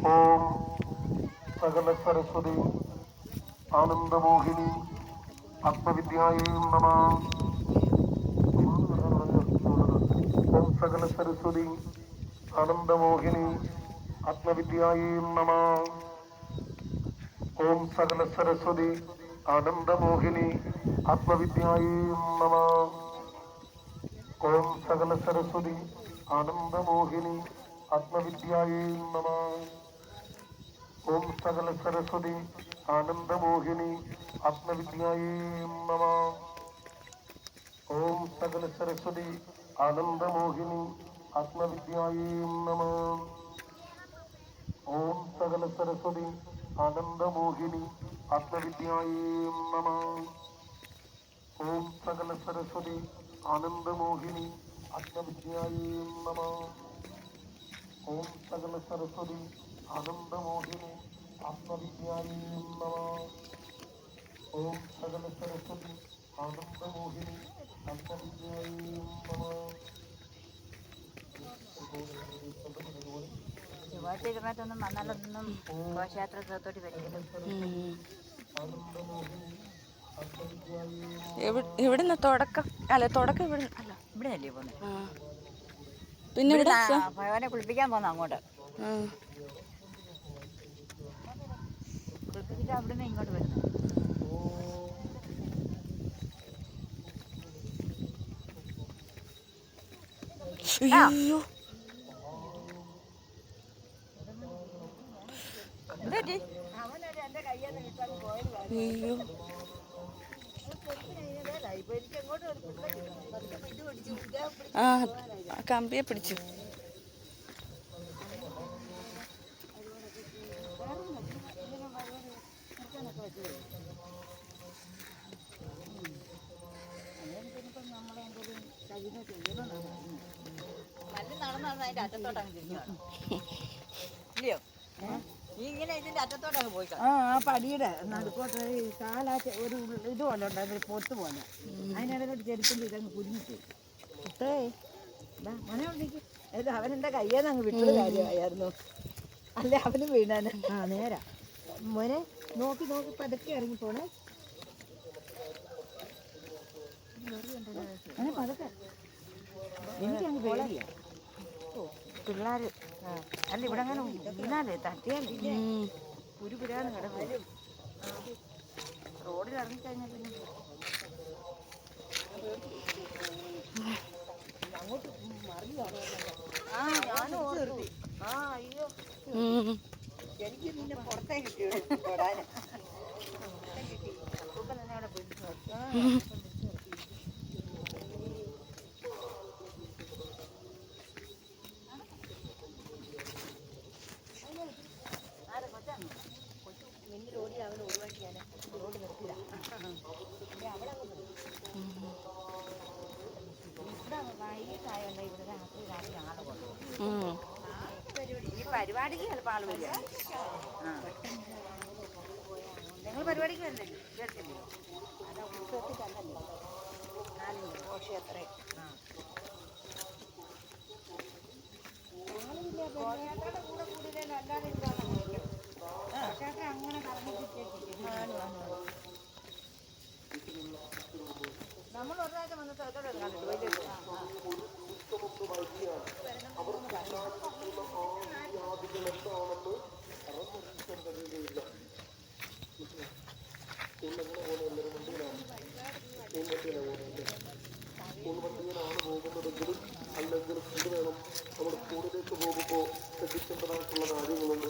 ഓം സകല സരസ്വതി ആനന്ദമോഹിനി ആത്മവിദ്യായേ നമഃ. ഓം സകല സരസ്വതി ആനന്ദമോഹിനി ആത്മവിദ്യായേ നമഃ. ഓം സകല സരസ്വതി ആനന്ദമോഹിനി ആത്മവിദ്യായേ നമഃ. ഓം സകല സരസ്വതി ആനന്ദമോഹിനി ആത്മവിദ്യായേ നമഃ. ഓം സകല സരസ്വതി ആനന്ദമോഹിനി ആത്മവിദ്യായേ നമഃ. ഓം സകല സരസ്വതി ആനന്ദമോഹിനി ആത്മവിദ്യായേ നമഃ. ഓം സകല സരസ്വതി ആനന്ദമോഹിനി ആത്മവിദ്യായേ നമഃ. ഓം സകല സരസ്വതി ആനന്ദമോഹിനി ആത്മവിദ്യായേ നമഃ. ഓം സകല സരസ്വതി ആനന്ദമോഹിനി ആത്മവിദ്യായേ നമഃ. ഓം സകല സരസ്വതി ആനന്ദമോഹിനി ആത്മവിദ്യായേ നമഃ. ചൊവ്വാഴ്ച വന്നാലൊന്നും ഘോഷയാത്രത്തോട്ട് വരികയും എവിടുന്ന തുടക്കം അല്ല തുടക്കം ഇവിടെ അല്ല ഇവിടെ അല്ലേ പോകുന്നത്. പിന്നെ ഭഗവാനെ കുളിപ്പിക്കാൻ പോന്ന അങ്ങോട്ട് കുളിപ്പിച്ചിട്ട് അവിടുന്ന് ഇങ്ങോട്ട് വരുന്നു. അയ്യോ അയ്യോ ആ കമ്പിയെ പിടിച്ചു. അതിന്റെ അറ്റത്തോട്ടങ്ങ് തിരിഞ്ഞു ഇല്ലയോ? ഇങ്ങനെ ഇതിന്റെ അറ്റത്തോട്ടങ്ങ് പോയി ആ പടിയുടെ നടുക്കോട്ട് കാലാച്ച ഒരു ഇത് പോലെ ഉണ്ട്, അതൊരു പൊത്ത് പോലെ. അതിനിടയിലോട്ട് ചെരുപ്പിൻ്റെ ഇതങ്ങ് കുരുങ്ങിട്ട് മനെ ഉണ്ടെങ്കിൽ അവനെൻ്റെ കയ്യേന്ന് അങ്ങ് വിട്ടൊരു കാര്യമായിരുന്നു. അല്ലെ അവനും വീണാന്. ആ നേരാ മോനെ നോക്കി നോക്കി പതുക്കെ ഇറങ്ങിപ്പോണേ. അങ്ങനെ പതുക്കെ എനിക്കങ്ങ് പേടിയാ. പിള്ളേർ അല്ല ഇവിടെ അങ്ങനെ വീണാലേ തട്ടിയാലേ പുരാന്ന് കിടക്കും. റോഡിൽ ഇറങ്ങിക്കഴിഞ്ഞാൽ പിന്നെ അങ്ങോട്ട് മറിഞ്ഞു. ആ ഞാനും ഓർത്തി. ആ അയ്യോ എനിക്ക് നിന്നെ പുറത്തേ കിട്ടിയോ തൊടാൻ കിട്ടി. അപ്പൊ തന്നെ അവിടെ പിടിച്ചു. മിന്നിൽ ഓടി അവനെ ഒഴിവാക്കിയാൽ റോഡ് നിർത്തില്ല. അവിടെ ഇവിടെ വൈകിട്ടായോണ്ട് ഇവിടെ രാത്രി ആള് കൊണ്ടു. ഈ പരിപാടിക്ക് ചിലപ്പോൾ ആള് വരിക. നിങ്ങൾ പരിപാടിക്ക് വരില്ലേ? കേട്ടില്ലേ? അതാ ഉത്സവത്തിൽ തന്നല്ലോ ഘോഷയാത്ര. ഘോഷയാത്രയുടെ കൂടെ കൂടുതൽ അല്ലാതെ ഇതാണ് ഘോഷയാത്ര അങ്ങനെ നമ്മൾ ഒരു പ്രാവശ്യം വന്ന് സ്ഥലത്തോടെ കണ്ടിട്ട് വലിയ പോകുന്നതെങ്കിലും അല്ലെങ്കിൽ എന്ത് വേണം നമ്മൾ സ്കൂളിലേക്ക് പോകുമ്പോൾ ശ്രദ്ധിക്കേണ്ടതായിട്ടുള്ള കാര്യങ്ങളുണ്ട്.